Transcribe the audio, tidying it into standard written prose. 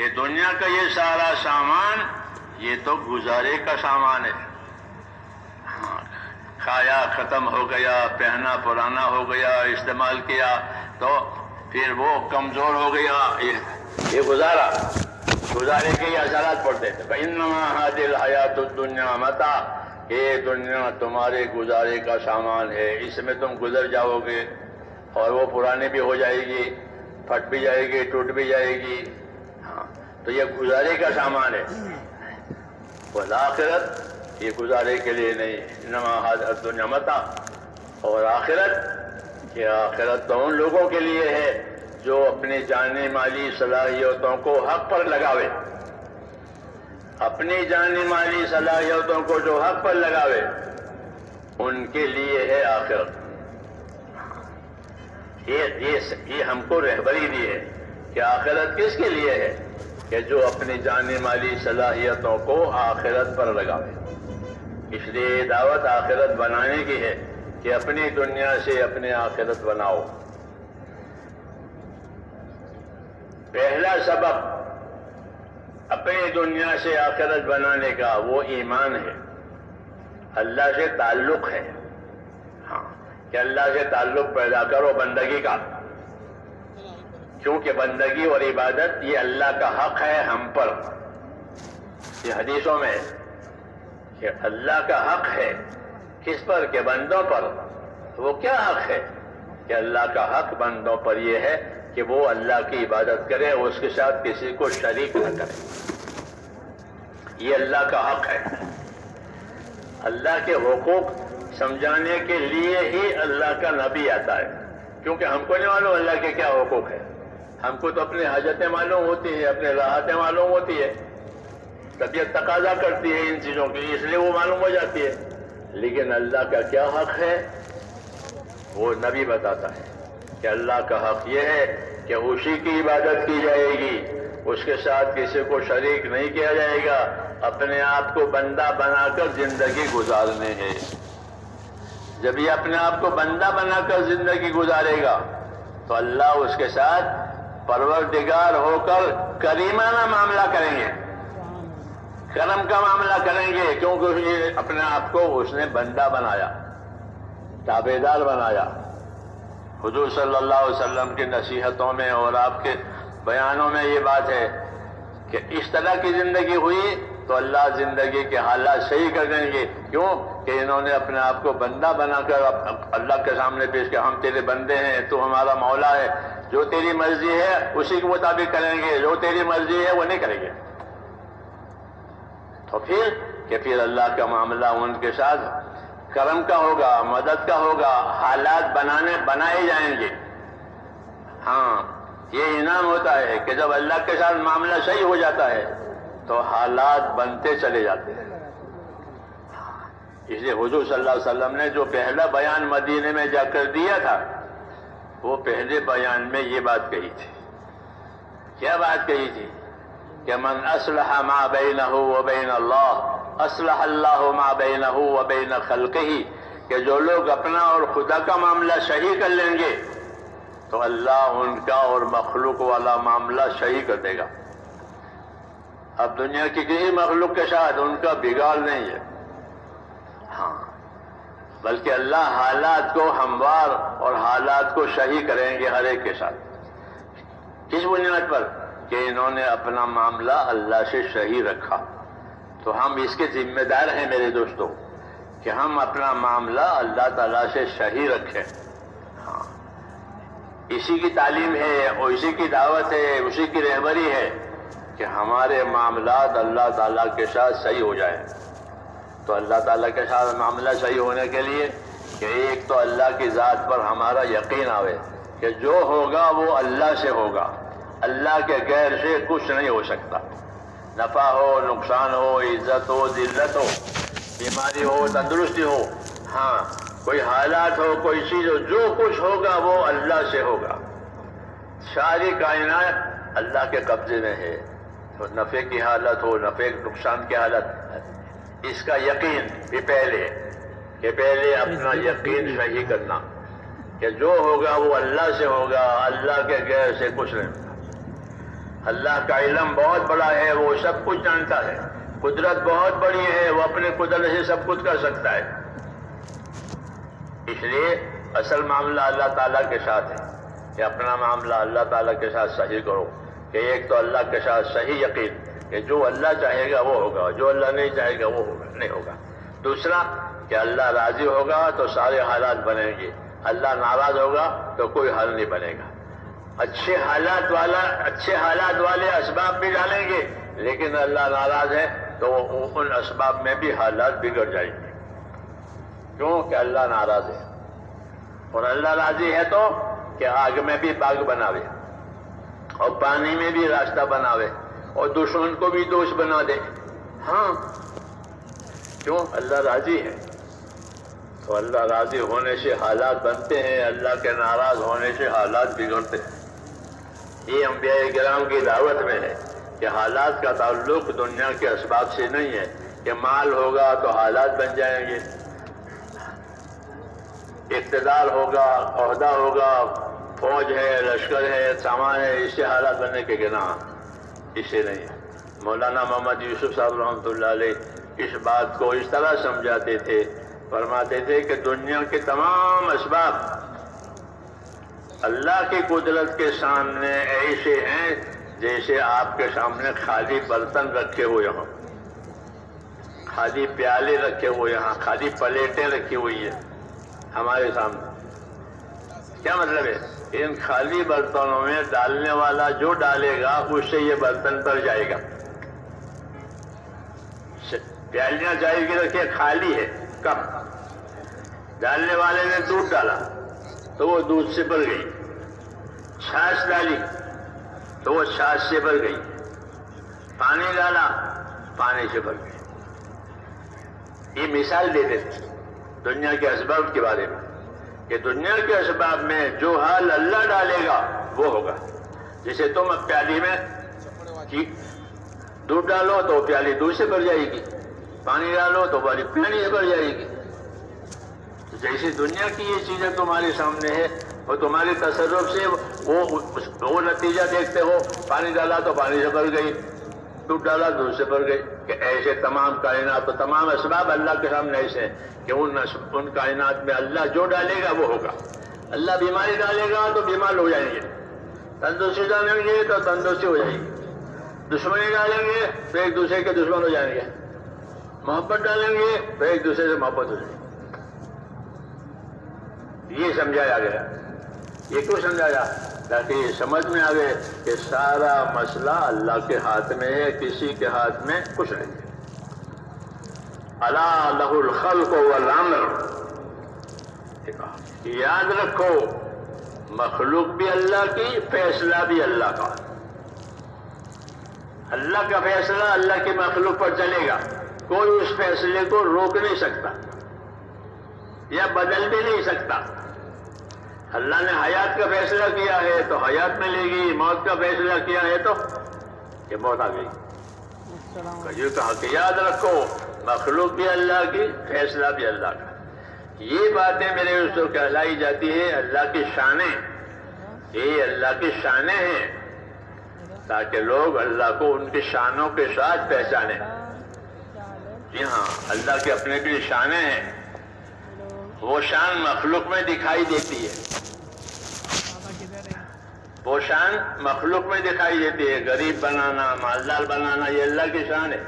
کہ دنیا کا یہ سارا سامان یہ تو گزارے کا سامان ہے. کھایا ختم ہو گیا، پہنا پرانا ہو گیا، استعمال کیا تو پھر وہ کمزور ہو گیا، یہ گزارے کے یہ اثرات پڑتے تھے. فَإِنَّمَا هَذِهِ الْحَيَاةُ الدُّنْيَا مَتَاعٌ، یہ دنیا تمہارے گزارے کا سامان ہے، اس میں تم گزر جاؤ گے اور وہ پرانی بھی ہو جائے گی، پھٹ بھی جائے گی، ٹوٹ بھی جائے گی. تو یہ گزارے کا سامان ہے. والآخرت یہ گزارے کے لیے نہیں. انما ھذہ الدنیا متاع، اور آخرت، یہ آخرت تو ان لوگوں کے لیے ہے جو اپنی جانی مالی صلاحیتوں کو حق پر لگاوے. اپنی جانی مالی صلاحیتوں کو جو حق پر لگاوے ان کے لیے ہے آخرت. یہ ہم کو رہبری دی ہے کہ آخرت کس کے لیے ہے، کہ جو اپنی جانی مالی صلاحیتوں کو آخرت پر لگاوے. اس لیے دعوت آخرت بنانے کی ہے کہ اپنی دنیا سے اپنی آخرت بناؤ. پہلا سبب اپنی دنیا سے آخرت بنانے کا وہ ایمان ہے، اللہ سے تعلق ہے. کہ اللہ سے تعلق پیدا کرو بندگی کا، کیونکہ بندگی اور عبادت یہ اللہ کا حق ہے ہم پر. یہ حدیثوں میں کہ اللہ کا حق ہے کس پر، کہ بندوں پر. وہ کیا حق ہے؟ کہ اللہ کا حق بندوں پر یہ ہے کہ وہ اللہ کی عبادت کرے اور اس کے ساتھ کسی کو شریک نہ کرے. یہ اللہ کا حق ہے. اللہ کے حقوق سمجھانے کے لیے ہی اللہ کا نبی آتا ہے، کیونکہ ہم کو نہیں معلوم اللہ کے کیا حقوق ہے. ہم کو تو اپنی حاجتیں معلوم ہوتی ہیں، اپنے راحتیں معلوم ہوتی ہے، طبیعت تقاضا کرتی ہے ان چیزوں کی، اس لیے وہ معلوم ہو جاتی ہے. لیکن اللہ کا کیا حق ہے وہ نبی بتاتا ہے کہ اللہ کا حق یہ ہے کہ اسی کی عبادت کی جائے گی، اس کے ساتھ کسی کو شریک نہیں کیا جائے گا. اپنے آپ کو بندہ بنا کر زندگی گزارنے ہے. جب یہ اپنے آپ کو بندہ بنا کر زندگی گزارے گا تو اللہ اس کے ساتھ پروردگار ہو کر کریمانہ معاملہ کریں گے، کرم کا معاملہ کریں گے، کیونکہ اپنے آپ کو اس نے بندہ بنایا، تابعدار بنایا. حضور صلی اللہ علیہ وسلم کی نصیحتوں میں اور آپ کے بیانوں میں یہ بات ہے کہ اس طرح کی زندگی ہوئی تو اللہ زندگی کے حالات صحیح کر دیں گے. کیوں؟ کہ انہوں نے اپنے آپ کو بندہ بنا کر اللہ کے سامنے پیش کیا، ہم تیرے بندے ہیں، تو ہمارا مولا ہے، جو تیری مرضی ہے اسی کے مطابق کریں گے، جو تیری مرضی ہے وہ نہیں کریں گے. تو پھر اللہ کا معاملہ ان کے ساتھ کرم کا ہوگا، مدد کا ہوگا، حالات بنائے جائیں گے. ہاں، یہ انعام ہوتا ہے کہ جب اللہ کے ساتھ معاملہ صحیح ہو جاتا ہے تو حالات بنتے چلے جاتے ہیں. اس لیے حضور صلی اللہ علیہ وسلم نے جو پہلا بیان مدینے میں جا کر دیا تھا، وہ پہلے بیان میں یہ بات کہی تھی. کیا بات کہی تھی؟ کہ من اصلح ما بینہ وبین اللہ اصلح اللہ ما بینہ وبین خلقہ، کہ جو لوگ اپنا اور خدا کا معاملہ صحیح کر لیں گے تو اللہ ان کا اور مخلوق والا معاملہ صحیح کر دے گا. اب دنیا کی کسی مخلوق کے ساتھ ان کا بگاڑ نہیں ہے، ہاں، بلکہ اللہ حالات کو ہموار اور حالات کو صحیح کریں گے ہر ایک کے ساتھ. کس بنیاد پر؟ کہ انہوں نے اپنا معاملہ اللہ سے صحیح رکھا. تو ہم اس کے ذمہ دار ہیں میرے دوستو کہ ہم اپنا معاملہ اللہ تعالیٰ سے صحیح رکھیں. ہاں، اسی کی تعلیم ہے اور اسی کی دعوت ہے، اسی کی رہبری ہے کہ ہمارے معاملات اللہ تعالیٰ کے ساتھ صحیح ہو جائیں. تو اللہ تعالیٰ کے ساتھ معاملہ صحیح ہونے کے لیے کہ ایک تو اللہ کی ذات پر ہمارا یقین آوے کہ جو ہوگا وہ اللہ سے ہوگا، اللہ کے غیر سے کچھ نہیں ہو سکتا. نفع ہو، نقصان ہو، عزت ہو، ذلت ہو، بیماری ہو، تندرستی ہو، ہاں، کوئی حالات ہو، کوئی چیز ہو، جو کچھ ہوگا وہ اللہ سے ہوگا. ساری کائنات اللہ کے قبضے میں ہے. تو نفع کی حالت ہو، نفع نقصان کی حالت، اس کا یقین بھی پہلے اپنا یقین صحیح کرنا کہ جو ہوگا وہ اللہ سے ہوگا، اللہ کے غیر سے کچھ نہیں. اللہ کا علم بہت بڑا ہے، وہ سب کچھ جانتا ہے، قدرت بہت بڑی ہے، وہ اپنے قدرت سے سب کچھ کر سکتا ہے۔ اس لیے اصل معاملہ اللہ تعالیٰ کے ساتھ ہے کہ اپنا معاملہ اللہ تعالیٰ کے ساتھ صحیح کرو، کہ ایک تو اللہ کے ساتھ صحیح یقین کہ جو اللہ چاہے گا وہ ہوگا، جو اللہ نہیں چاہے گا وہ نہیں ہوگا۔ دوسرا کہ اللہ راضی ہوگا تو سارے حالات بنیں گے، اللہ ناراض ہوگا تو کوئی حل نہیں بنے گا۔ اچھے حالات والے اسباب بھی ڈالیں گے، لیکن اللہ ناراض ہے تو ان اسباب میں بھی حالات بگڑ جائیں گے، کیوں کہ اللہ ناراض ہے۔ اور اللہ راضی ہے تو کہ آگ میں بھی باغ بناوے اور پانی میں بھی راستہ بناوے اور دشمن کو بھی دوست بنا دے۔ ہاں، کیوں؟ اللہ راضی ہے۔ تو اللہ راضی ہونے سے حالات بنتے ہیں، اللہ کے ناراض ہونے سے حالات بگڑتے ہیں۔ یہ انبیاء کرام کی دعوت میں ہے کہ حالات کا تعلق دنیا کے اسباب سے نہیں ہے کہ مال ہوگا تو حالات بن جائیں گے، اقتدار ہوگا، عہدہ ہوگا، فوج ہے، لشکر ہے، سامان ہے، اس سے حالات بننے کے گناہ اس سے نہیں ہے۔ مولانا محمد یوسف صاحب رحمۃ اللہ علیہ اس بات کو اس طرح سمجھاتے تھے، فرماتے تھے کہ دنیا کے تمام اسباب اللہ کی قدرت کے سامنے ایسے ہیں جیسے آپ کے سامنے خالی برتن رکھے ہوئے ہوں، خالی پیالے رکھے ہوئے ہیں، خالی پلیٹیں رکھی ہوئی ہیں ہمارے سامنے۔ کیا مطلب ہے؟ ان خالی برتنوں میں ڈالنے والا جو ڈالے گا اس سے یہ برتن بھر جائے گا۔ پیالیاں چائے کی رکھے خالی ہے، کم ڈالنے والے نے دودھ ڈالا تو وہ دودھ سے بھر گئی، چھاچھ ڈالی تو وہ چھاچھ سے بھر گئی، پانی ڈالا پانی سے بھر گئی۔ یہ مثال دیتے تھے دنیا کے اسباب کے بارے میں کہ دنیا کے اسباب میں جو حال اللہ ڈالے گا وہ ہوگا۔ جسے تم اب پیالی میں دودھ ڈالو تو پیالی دودھ سے بھر جائے گی، پانی ڈالو تو پانی سے بھر جائے گی۔ جیسے دنیا کی یہ چیزیں تمہارے سامنے ہے اور تمہاری تصرف سے وہ نتیجہ دیکھتے ہو، پانی ڈالا تو پانی سے بھر گئی، دودھ ڈالا دودھ سے بھر گئی، کہ ایسے تمام کائنات و تمام اسباب اللہ کے سامنے ایسے ہیں کہ ان کائنات میں اللہ جو ڈالے گا وہ ہوگا۔ اللہ بیماری ڈالے گا تو بیمار ہو جائیں گے، تندرستی ڈالیں گے تو تندرستی ہو جائے گی، دشمنی ڈالیں گے تو ایک دوسرے کے دشمن ہو جائیں گے، محبت ڈالیں گے تو ایک دوسرے سے محبت ہو جائے گی۔ یہ سمجھایا گیا۔ یہ کیوں سمجھایا؟ تاکہ یہ سمجھ میں آئے کہ سارا مسئلہ اللہ کے ہاتھ میں ہے، کسی کے ہاتھ میں کچھ نہیں ہے۔ الا لہ الخلق والامر، یاد رکھو مخلوق بھی اللہ کی، فیصلہ بھی اللہ کا۔ اللہ کا فیصلہ اللہ کی مخلوق پر چلے گا، کوئی اس فیصلے کو روک نہیں سکتا یا بدل بھی نہیں سکتا۔ اللہ نے حیات کا فیصلہ کیا ہے تو حیات میں لے گی، موت کا فیصلہ کیا ہے تو کہ موت آ گئی۔ یہ کہا کہ یاد رکھو مخلوق بھی اللہ کی، فیصلہ بھی اللہ کا۔ یہ باتیں میرے دوستوں کہلائی جاتی ہے اللہ کی شانیں۔ یہ اللہ کی شانیں ہیں تاکہ لوگ اللہ کو ان کی شانوں کے ساتھ پہچانیں۔ جی ہاں، اللہ کے اپنے بھی شانیں ہیں، وہ شان مخلوق میں دکھائی دیتی ہے، وہ شان مخلوق میں دکھائی دیتی ہے۔ غریب بنانا، مالدار بنانا، یہ اللہ کی شان ہے۔